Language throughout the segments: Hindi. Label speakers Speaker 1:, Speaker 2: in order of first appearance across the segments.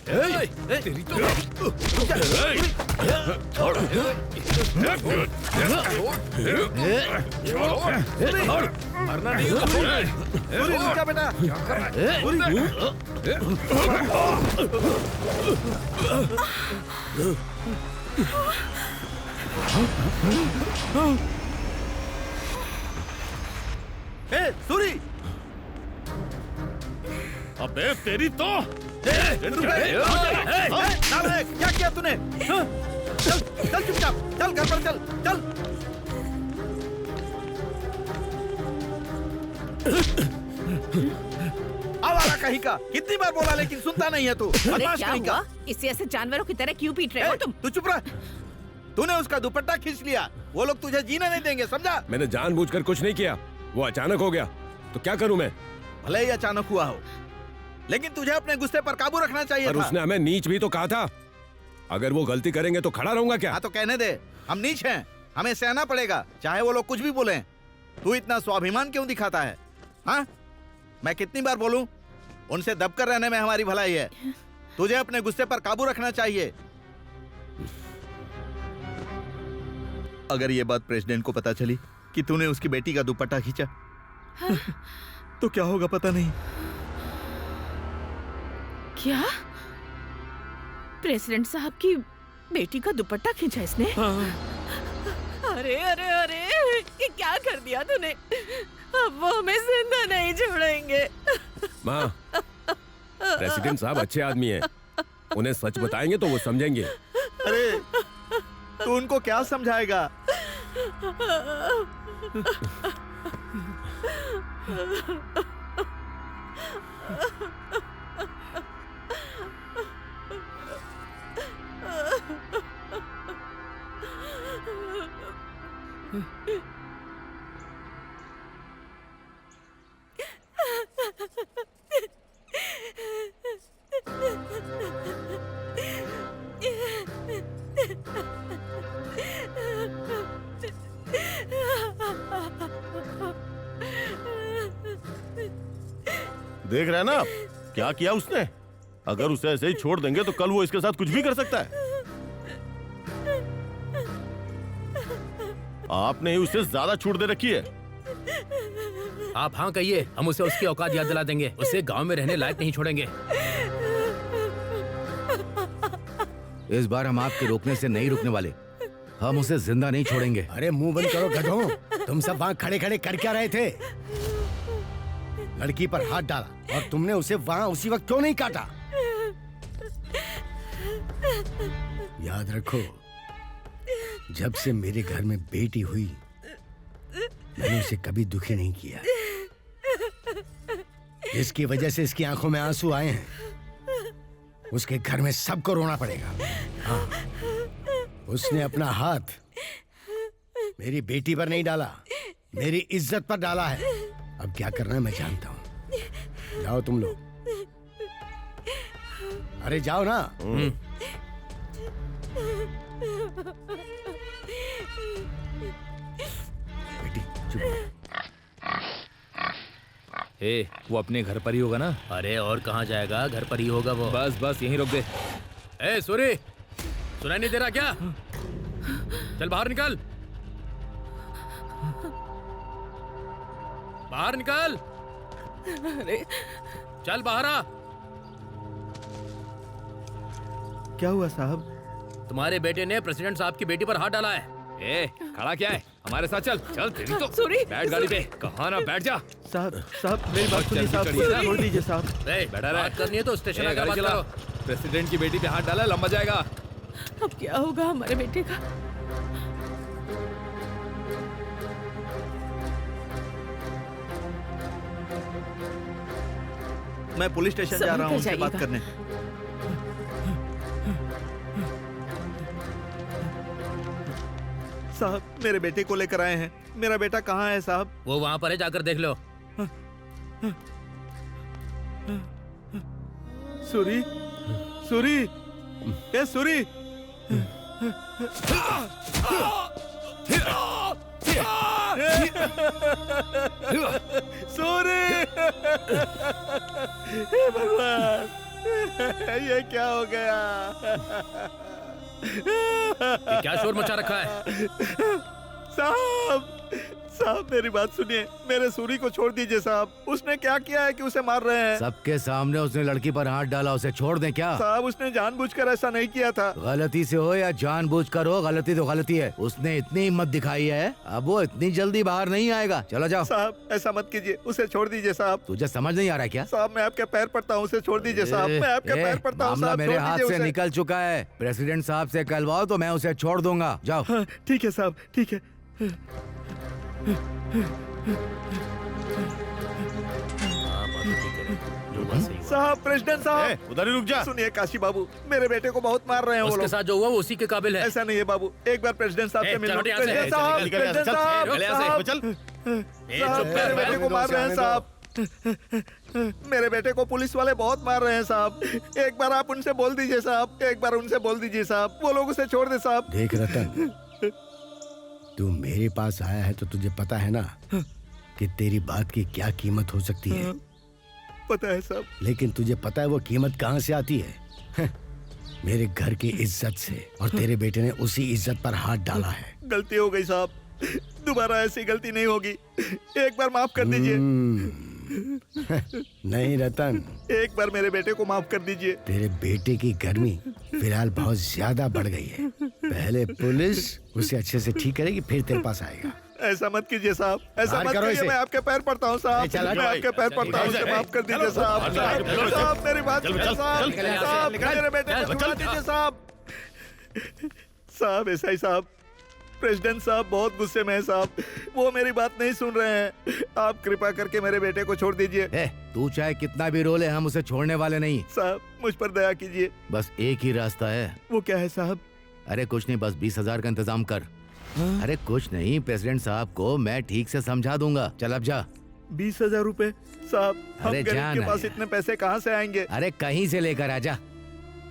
Speaker 1: तेरी तो मरना नहीं
Speaker 2: रुक जा बेटा। सूरी,
Speaker 1: अबे तेरी तो
Speaker 2: क्या किया तूने? चल चल चुपचाप, चल घर पर चल चल। आवारा कहीं का, कितनी बार बोला लेकिन सुनता नहीं है तू।
Speaker 3: अरे क्या हुआ? इसे ऐसे जानवरों की तरह क्यों पीट रहे हो तुम?
Speaker 2: तू चुप रह। तूने उसका दुपट्टा खींच लिया, वो लोग तुझे जीने नहीं देंगे, समझा?
Speaker 4: मैंने जानबूझकर कुछ नहीं किया, वो अचानक हो गया, तो क्या करूं मैं?
Speaker 2: भले ही अचानक हुआ हो, लेकिन तुझे अपने गुस्से पर काबू रखना चाहिए
Speaker 4: पर
Speaker 2: था।
Speaker 4: उसने हमें नीच भी तो कहा था। अगर वो गलती करेंगे तो खड़ा रहूंगा क्या?
Speaker 2: हाँ तो कहने दे, हम नीच हैं, हमें सहना पड़ेगा, चाहे वो लोग कुछ भी बोलें। तू इतना स्वाभिमान क्यों दिखाता है? हाँ, मैं कितनी बार बोलूं, उनसे दबकर रहने में हमारी भलाई है। तुझे अपने गुस्से पर काबू रखना चाहिए। अगर ये बात प्रेसिडेंट को पता चली कि तूने उसकी बेटी का दुपट्टा खींचा, तो क्या होगा पता नहीं।
Speaker 3: क्या? प्रेसिडेंट साहब की बेटी का दुपट्टा खींचा इसने? अरे अरे अरे, ये क्या कर दिया तूने? अब वो हमें जिंदा नहीं छोड़ेंगे।
Speaker 4: माँ, प्रेसिडेंट साहब अच्छे आदमी हैं, उन्हें सच बताएंगे तो वो समझेंगे।
Speaker 2: अरे तू उनको क्या समझाएगा?
Speaker 5: देख रहे हैं ना आप, क्या किया उसने? अगर उसे ऐसे ही छोड़ देंगे तो कल वो इसके साथ कुछ भी कर सकता है। आपने ही उसे ज्यादा छूट दे रखी है।
Speaker 1: आप हाँ कहिए, हम उसे उसकी औकात याद दिला देंगे, उसे गांव में रहने लायक नहीं छोड़ेंगे।
Speaker 6: इस बार हम आपके रोकने से नहीं रुकने वाले, हम उसे जिंदा नहीं छोड़ेंगे।
Speaker 7: अरे मुंह बंद करो गधों, तुम सब वहाँ खड़े खड़े कर क्या रहे थे? लड़की पर हाथ डाला और तुमने उसे वहाँ उसी वक्त क्यों नहीं काटा? याद रखो, जब से मेरे घर में बेटी हुई मैंने उसे कभी दुखी नहीं किया। जिसकी वजह से इसकी आंखों में आंसू आए हैं, उसके घर में सबको रोना पड़ेगा। हाँ, उसने अपना हाथ मेरी बेटी पर नहीं डाला, मेरी इज्जत पर डाला है। अब क्या करना है मैं जानता हूँ। जाओ तुम लोग, अरे जाओ ना। बेटी चुप।
Speaker 1: वो अपने घर पर ही होगा ना? अरे और कहाँ जाएगा, घर पर ही होगा वो। बस बस यहीं रोक दे। सूरी, सुनाई नहीं दे रहा क्या? चल बाहर निकल, बाहर निकल।
Speaker 3: अरे
Speaker 1: चल बाहर आ।
Speaker 2: क्या हुआ साहब?
Speaker 1: तुम्हारे बेटे ने प्रेसिडेंट साहब की बेटी पर हाथ डाला है। खड़ा क्या है, हमारे साथ चल। चल तेरी तो।
Speaker 3: सूरी,
Speaker 1: बैठ गाड़ी पे। कहाँ ना बैठ जा।
Speaker 2: साहब मेरी बात सुनिए साहब, छोड़ दीजिए साहब।
Speaker 1: बैठा रहा। बात करनी है तो स्टेशन आकर बात करो। प्रेसिडेंट की बेटी पे हाथ डाला, लंबा जाएगा।
Speaker 3: अब क्या होगा हमारे बेटे का?
Speaker 2: मैं पुलिस स्टेशन जा रहा हूँ उनसे बात करने। साहब मेरे बेटे को लेकर आए हैं। मेरा बेटा कहाँ है साहब?
Speaker 1: वो वहाँ पर है, जाकर देख लो।
Speaker 2: सूरी, सूरी, ए सूरी। सूरी, हे भगवान, ये क्या हो गया?
Speaker 1: ये क्या शोर मचा रखा है?
Speaker 2: साहब साहब मेरी बात सुनिए, मेरे सूरी को छोड़ दीजिए साहब। उसने क्या किया है कि उसे मार रहे हैं?
Speaker 6: सबके सामने उसने लड़की पर हाथ डाला, उसे छोड़ दें क्या?
Speaker 2: साहब उसने जानबूझकर ऐसा नहीं किया था।
Speaker 6: गलती से हो या जानबूझकर हो, गलती तो गलती है। उसने इतनी हिम्मत दिखाई है, अब वो इतनी जल्दी बाहर नहीं आएगा। चलो जाओ।
Speaker 2: साहब ऐसा मत कीजिए, उसे छोड़ दीजिए साहब।
Speaker 6: तुझे समझ नहीं आ रहा है क्या?
Speaker 2: साहब मैं आपके पैर पड़ता हूँ, उसे छोड़ दीजिए साहब। मैं आपके पैर पड़ता हूँ
Speaker 6: मामला
Speaker 2: साहब,
Speaker 6: मेरे
Speaker 2: छोड़
Speaker 6: हाथ
Speaker 2: दीजिए
Speaker 6: से
Speaker 2: उसे।
Speaker 6: निकल चुका है। प्रेसिडेंट साहब से कहलवाओ तो मैं उसे छोड़ दूंगा। जाओ।
Speaker 2: हाँ, ठीक है साहब, ठीक है। साहब प्रेसिडेंट साहब
Speaker 5: उधर ही रुक जा।
Speaker 2: सुनिए काशी बाबू, मेरे बेटे को बहुत मार रहे हैं वो
Speaker 1: उसके
Speaker 2: लोग।
Speaker 1: साथ जो हुआ वो उसी के काबिल है।
Speaker 2: ऐसा नहीं है बाबू, एक बार प्रेसिडेंट साहब से
Speaker 1: ए,
Speaker 2: मिल लो।
Speaker 1: चलो यहाँ से।
Speaker 2: प्रेसिडेंट साहब,
Speaker 5: निकल यहाँ से,
Speaker 2: प्रेसिडेंट
Speaker 5: चल,
Speaker 2: साहब,
Speaker 5: निकल यहाँ से,
Speaker 2: साहब,
Speaker 5: चल।
Speaker 2: साहब, मेरे बेटे को मार रहे हैं साहब। मेरे बेटे को पुलिस वाले बहुत मार रहे हैं साहब। एक बार आप उनसे बोल दीजिए साहब, एक बार उनसे बोल दीजिए साहब, वो लोग उसे छोड़ दे साहब।
Speaker 7: देख रतन, तू मेरे पास आया है तो तुझे पता है ना कि तेरी बात की क्या कीमत हो सकती है।
Speaker 2: पता है साहब।
Speaker 7: लेकिन तुझे पता है वो कीमत कहाँ से आती है? मेरे घर की इज्जत से। और तेरे बेटे ने उसी इज्जत पर हाथ डाला है।
Speaker 2: गलती हो गई साहब, दोबारा ऐसी गलती नहीं होगी। एक बार माफ कर दीजिए।
Speaker 7: नहीं रतन,
Speaker 2: एक बार मेरे बेटे को माफ कर दीजिए।
Speaker 7: तेरे बेटे की गर्मी फिलहाल बहुत ज्यादा बढ़ गई है। पहले पुलिस उसे अच्छे से ठीक करेगी, फिर तेरे पास आएगा।
Speaker 2: ऐसा मत कीजिए साहब, ऐसा
Speaker 7: बाहर
Speaker 2: मत
Speaker 7: करो
Speaker 2: कीजिए।
Speaker 7: इसे।
Speaker 2: मैं आपके पैर पड़ता हूँ साहब,
Speaker 7: चल,
Speaker 2: मैं आपके पैर पड़ता हूँ, उसे माफ कर दीजिए साहब। साहब मेरी बात सुनिए साहब, साहब मेरे बेटे को छुड़ा दीजिए साहब। साहब ऐसा ही साहब, प्रेसिडेंट साहब बहुत गुस्से में है साहब, वो मेरी बात नहीं सुन रहे हैं। आप कृपा करके मेरे बेटे को छोड़ दीजिए।
Speaker 6: तू चाहे कितना भी रोले, हम उसे छोड़ने वाले नहीं।
Speaker 2: साहब मुझ पर दया कीजिए।
Speaker 6: बस एक ही रास्ता है।
Speaker 2: वो क्या है साहब?
Speaker 6: अरे कुछ नहीं, बस 20,000 का इंतजाम कर। अरे कुछ नहीं, प्रेसिडेंट साहब को मैं ठीक से समझा दूंगा। चल अब जा।
Speaker 2: 20,000 रुपए साहब, हम
Speaker 6: अरे
Speaker 2: गरीब
Speaker 6: जान
Speaker 2: के पास
Speaker 6: है।
Speaker 2: इतने पैसे कहाँ से आएंगे?
Speaker 6: अरे कहीं से लेकर आजा,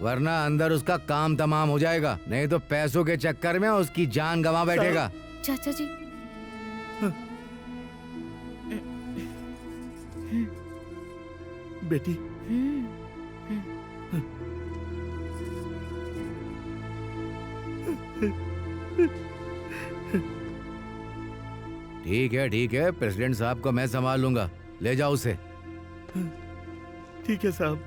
Speaker 6: वरना अंदर उसका काम तमाम हो जाएगा। नहीं तो पैसों के चक्कर में उसकी जान गंवा बैठेगा।
Speaker 8: चाचा जी,
Speaker 2: बेटी
Speaker 6: ठीक है, प्रेसिडेंट साहब को मैं संभाल लूंगा। ले जाओ उसे।
Speaker 2: ठीक है साहब।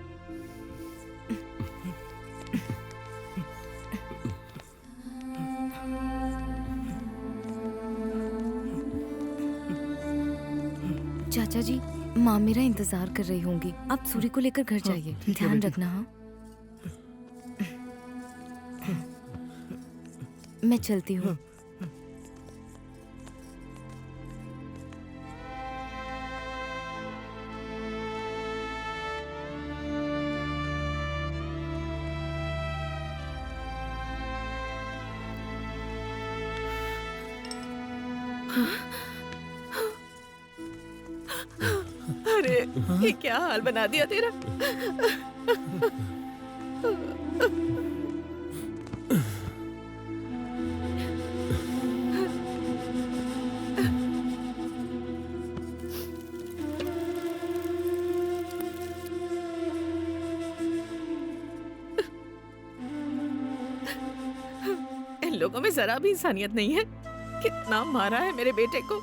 Speaker 8: चाचा जी, माँ मेरा इंतजार कर रही होंगी। आप सूरी को लेकर घर जाइए।
Speaker 2: ठीक है
Speaker 8: ध्यान
Speaker 2: बेटी।
Speaker 8: रखना। हाँ, मैं चलती हूँ।
Speaker 3: अरे ये क्या हाल बना दिया तेरा। इन लोगों में जरा भी इंसानियत नहीं है। कितना मारा है मेरे बेटे को।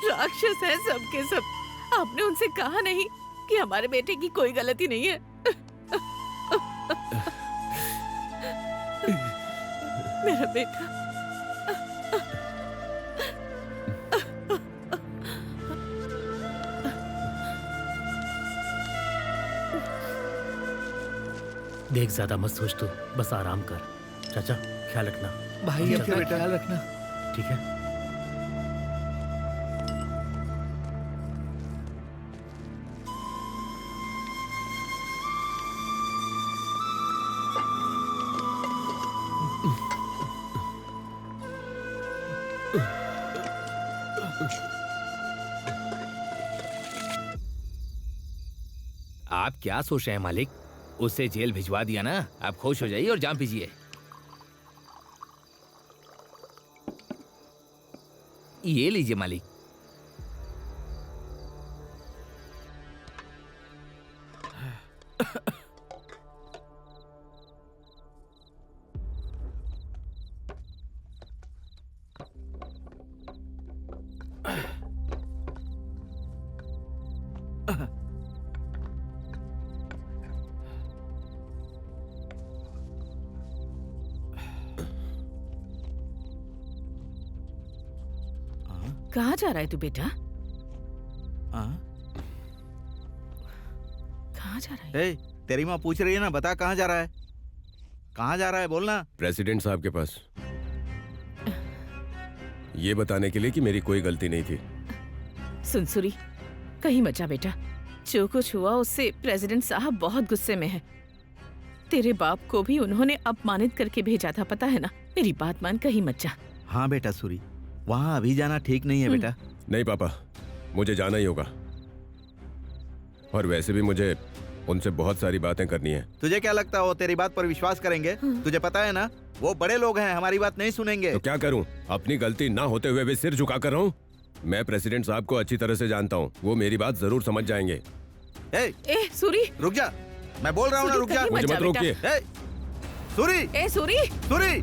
Speaker 3: राक्षस है सबके सब। आपने उनसे कहा नहीं कि हमारे बेटे की कोई गलती नहीं है। मेरा बेटा।
Speaker 1: देख ज्यादा मत सोच तू, बस आराम कर। चाचा ख्याल रखना।
Speaker 2: भाई अपना ख्याल रखना।
Speaker 1: ठीक है।
Speaker 9: आप क्या सोच रहे हैं मालिक? उसे जेल भिजवा दिया ना, आप खुश हो जाइए और जाम पीजिए। ये लीजिए मालिक।
Speaker 3: कहाँ जा रहा है तू बेटा?
Speaker 2: हाँ?
Speaker 3: कहाँ जा रहा है?
Speaker 2: ए, तेरी माँ पूछ रही है ना, बता कहाँ जा रहा है? कहाँ जा रहा है बोलना।
Speaker 4: प्रेसिडेंट साहब के पास, ये बताने के लिए कि मेरी कोई गलती नहीं थी।
Speaker 3: सुन सूरी, कहीं मत जा बेटा। जो कुछ हुआ उससे प्रेसिडेंट साहब बहुत गुस्से में है। तेरे बाप को भी उन्होंने अपमानित करके भेजा था, पता है ना। मेरी बात मान, कहीं मत जा।
Speaker 2: हाँ बेटा सूरी, वहाँ अभी जाना ठीक नहीं है बेटा।
Speaker 4: नहीं पापा, मुझे जाना ही होगा। और वैसे भी मुझे उनसे बहुत सारी बातें करनी है।
Speaker 2: तुझे क्या लगता है वो तेरी बात पर विश्वास करेंगे? तुझे पता है ना, वो बड़े लोग हैं, हमारी बात नहीं सुनेंगे।
Speaker 4: तो क्या करूं? अपनी गलती ना होते हुए भी सिर झुका कर रहा हूं। मैं प्रेसिडेंट साहब को अच्छी तरह से जानता हूं, वो मेरी बात जरूर समझ जाएंगे।
Speaker 3: ए सूरी,
Speaker 2: रुक जा, मैं बोल रहा हूँ ना, रुक जा।
Speaker 4: मुझे मत रोकिए।
Speaker 2: सूरी,
Speaker 3: ए सूरी,
Speaker 2: सूरी।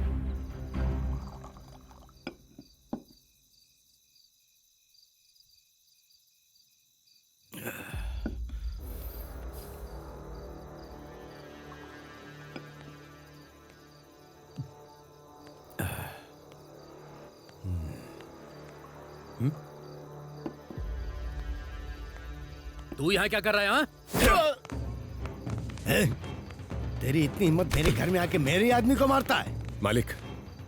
Speaker 1: तू यहाँ क्या कर रहा है? हाँ?
Speaker 7: तेरी इतनी हिम्मत मेरे घर में आके मेरे आदमी को मारता है?
Speaker 4: मालिक,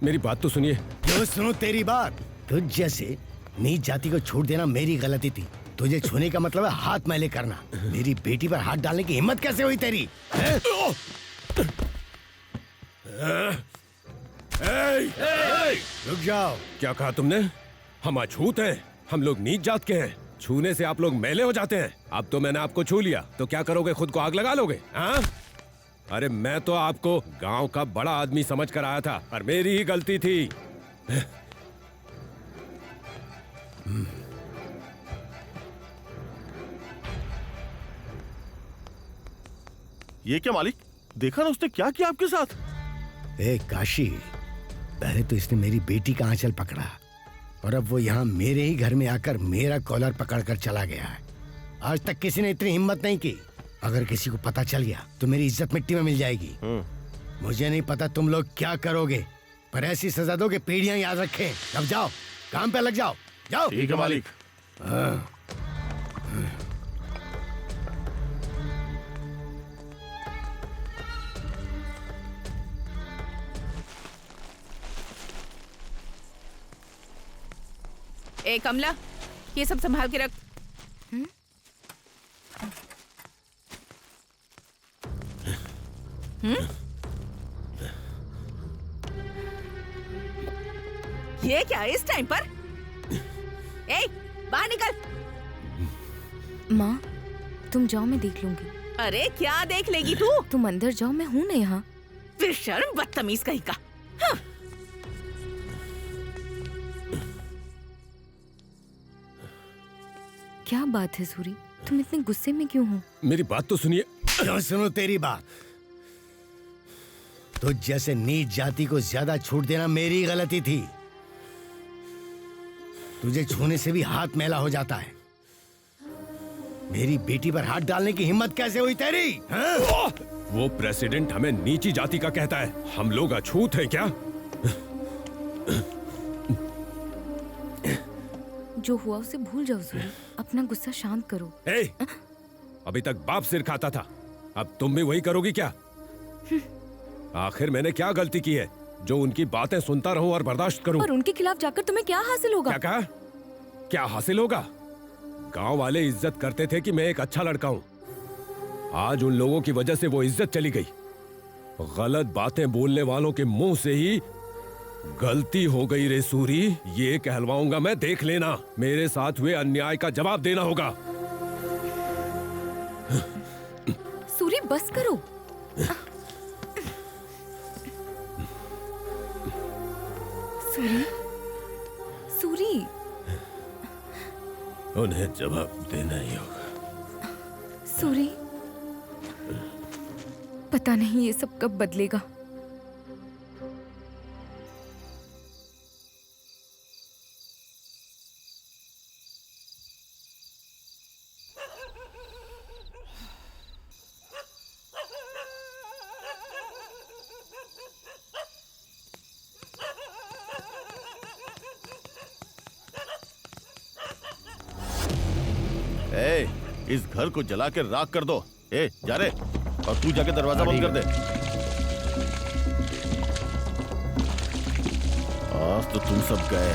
Speaker 4: मेरी बात तो सुनिए।
Speaker 7: क्यों सुनो तेरी बात? तुझ जैसे नीच जाति को छोड़ देना मेरी गलती थी। तुझे छूने का मतलब है हाथ मैले करना। मेरी बेटी पर हाथ डालने की हिम्मत कैसे हुई तेरी? रुक जाओ।
Speaker 4: क्या कहा तुमने? हम अछूत हैं, हम लोग नीच जात के हैं। छूने से आप लोग मैले हो जाते हैं। अब तो मैंने आपको छू लिया तो क्या करोगे? खुद को आग लगा लोगे? हाँ? अरे मैं तो आपको गांव का बड़ा आदमी समझ कर आया था, और मेरी ही गलती थी।
Speaker 5: ये क्या मालिक? देखा ना उसने क्या किया आपके साथ?
Speaker 7: ए काशी, पहले तो इसने मेरी बेटी का आंचल पकड़ा, और अब वो यहाँ मेरे ही घर में आकर मेरा कॉलर पकड़कर चला गया है। आज तक किसी ने इतनी हिम्मत नहीं की। अगर किसी को पता चल गया तो मेरी इज्जत मिट्टी में मिल जाएगी। मुझे नहीं पता तुम लोग क्या करोगे, पर ऐसी सजा दो कि पीढ़ियां याद रखें। अब जाओ, काम पे लग जाओ। जाओ।
Speaker 5: ठीक है मालिक।
Speaker 3: ए कमला, ये सब संभाल के रख। ये क्या है इस टाइम पर? ए, बाहर निकल।
Speaker 8: माँ, तुम जाओ, मैं देख लूंगी।
Speaker 3: अरे क्या देख लेगी तू?
Speaker 8: तुम अंदर जाओ, मैं हूँ ना यहाँ।
Speaker 3: बेशर्म, बदतमीज कहीं का। हाँ।
Speaker 8: क्या बात है सूरी, तुम इतने गुस्से में क्यों हो?
Speaker 4: मेरी बात तो सुनिए।
Speaker 7: क्यों सुनो तेरी बात? तो जैसे नीच जाति को ज्यादा छूट देना मेरी गलती थी। तुझे छूने से भी हाथ मैला हो जाता है। मेरी बेटी पर हाथ डालने की हिम्मत कैसे हुई तेरी? हाँ?
Speaker 4: वो प्रेसिडेंट हमें नीची जाति का कहता है, हम लोग अछूत हैं क्या?
Speaker 8: जो हुआ उसे भूल जाओ सूरी, अपना गुस्सा शांत करो।
Speaker 4: अभी तक बाप सिर खाता था, अब तुम भी वही करोगी क्या? आखिर मैंने क्या गलती की है जो उनकी बातें सुनता रहूं और बर्दाश्त करूं?
Speaker 8: और उनके खिलाफ जाकर तुम्हें क्या हासिल होगा?
Speaker 4: क्या कहा? क्या हासिल होगा? गांव वाले इज्जत करते थे कि मैं एक अच्छा लड़का हूं। आज उन लोगों की वजह से वो इज्जत चली गई। गलत बातें बोलने वालों के मुंह से ही गलती हो गई रे सूरी, ये कहलवाऊंगा मैं, देख लेना। मेरे साथ हुए अन्याय का जवाब देना होगा।
Speaker 8: सूरी बस करो। सूरी, सूरी,
Speaker 5: उन्हें जवाब देना ही होगा।
Speaker 8: सूरी, पता नहीं ये सब कब बदलेगा।
Speaker 5: इस घर को जला के राख कर दो। ए जा रे, और तू जाके दरवाजा बंद कर दे। आज तो तुम सब गए।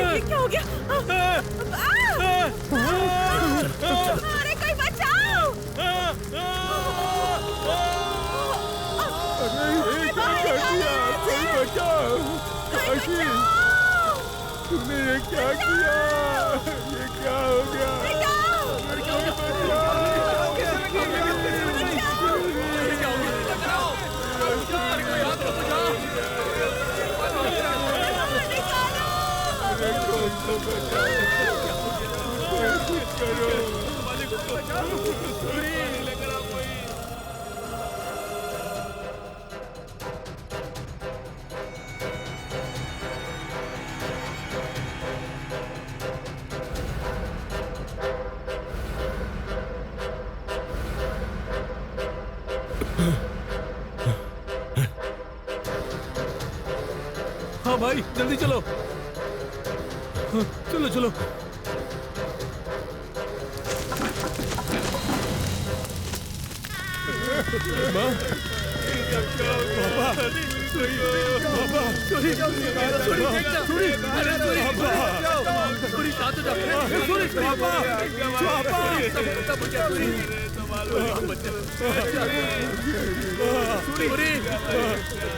Speaker 3: ये क्या हो गया? अरे कोई बचाओ!
Speaker 4: तुमने ये क्या किया? ये क्या हो गया?
Speaker 1: हाँ भाई जल्दी चलो। चलो चलो।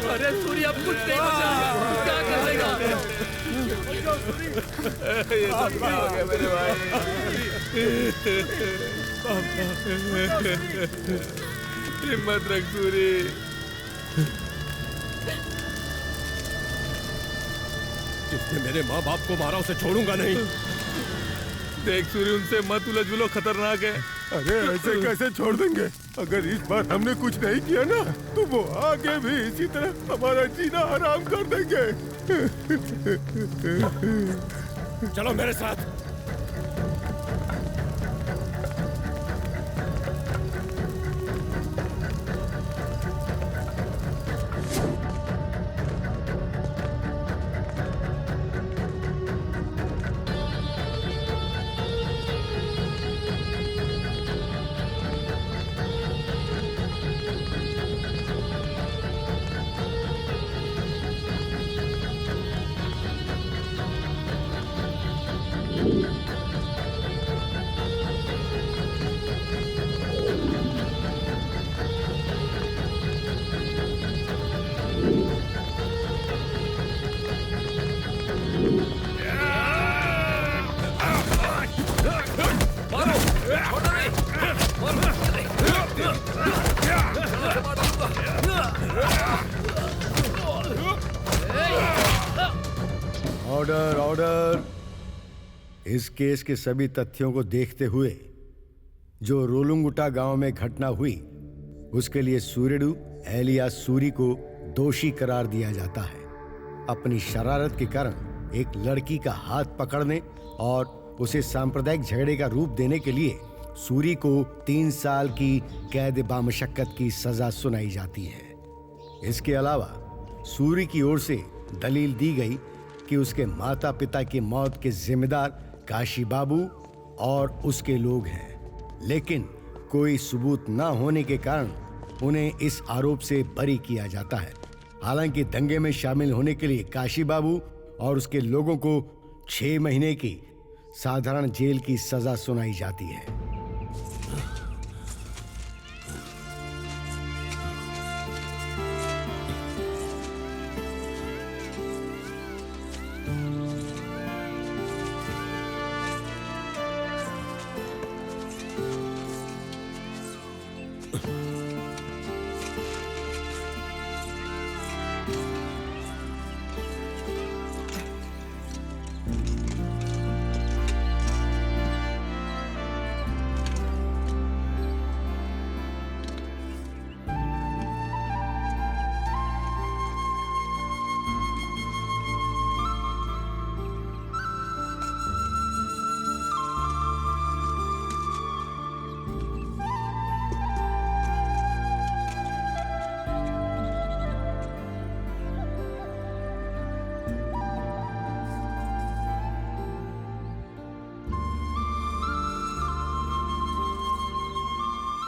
Speaker 1: अरे सूरी अब कुछ नहीं बचा, क्या करेगा? ये सब क्या हो गया मेरे भाई? हिम्मत रख सूरी।
Speaker 4: जिसने मेरे माँ बाप को मारा उसे छोड़ूंगा नहीं।
Speaker 1: देख सूरी, उनसे मत उलझ बुलो, खतरनाक है।
Speaker 4: अरे ऐसे कैसे छोड़ देंगे? अगर इस बार हमने कुछ नहीं किया ना तो वो आगे भी इसी तरह हमारा जीना हराम कर देंगे। चलो मेरे साथ।
Speaker 7: Order order. इस केस के सभी तथ्यों को देखते हुए जो रोलुंगुटा गांव में घटना हुई उसके लिए सूर्यडू एलिया सूरी को दोषी करार दिया जाता है। अपनी शरारत के कारण एक लड़की का हाथ पकड़ने और उसे सांप्रदायिक झगड़े का रूप देने के लिए सूरी को 3 साल की कैद बामशक्कत की सजा सुनाई जाती है। इसके अलावा सूरी की ओर से दलील दी गई कि उसके माता पिता की मौत के जिम्मेदार काशी बाबू और उसके लोग हैं, लेकिन कोई सबूत न होने के कारण उन्हें इस आरोप से बरी किया जाता है। हालांकि दंगे में शामिल होने के लिए काशी बाबू और उसके लोगों को 6 महीने की साधारण जेल की सजा सुनाई जाती है।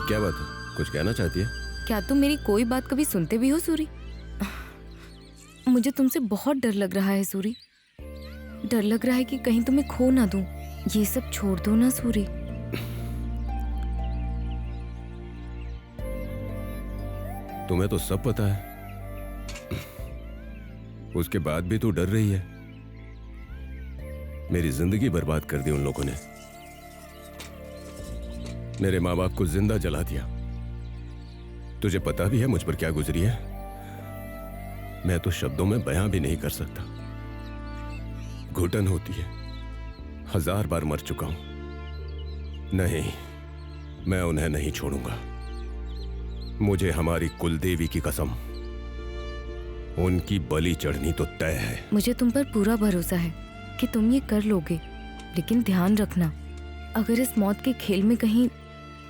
Speaker 5: क्या बात है, कुछ कहना चाहती है?
Speaker 8: क्या तुम मेरी कोई बात कभी सुनते भी हो सूरी? मुझे तुमसे बहुत डर लग रहा है सूरी। डर लग रहा है कि कहीं तुम्हें खो ना दूं। ये सब छोड़ दो ना सूरी।
Speaker 4: तुम्हें तो सब पता है, उसके बाद भी तू डर रही है। मेरी जिंदगी बर्बाद कर दी उन लोगों ने। मेरे माँ बाप को जिंदा जला दिया। तुझे पता भी है मुझ पर क्या गुजरी है? मैं तो शब्दों में बयां भी नहीं कर सकता। घुटन होती है। 1000 बार मर चुका हूं। नहीं, मैं उन्हें नहीं छोड़ूंगा। मुझे हमारी कुलदेवी की कसम, उनकी बलि चढ़नी तो तय है।
Speaker 8: मुझे तुम पर पूरा भरोसा है कि तुम ये कर लोगे, लेकिन ध्यान रखना, अगर इस मौत के खेल में कहीं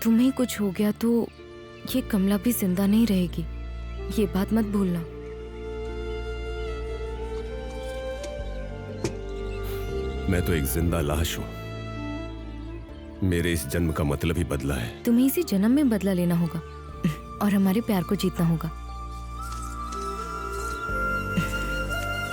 Speaker 8: तुम्हें कुछ हो गया तो ये कमला भी जिंदा नहीं रहेगी। ये बात मत भूलना।
Speaker 4: मैं तो एक जिंदा लाश हूं। मेरे इस जन्म का मतलब ही बदला है।
Speaker 8: तुम्हें इसी जन्म में बदला लेना होगा और हमारे प्यार को जीतना होगा।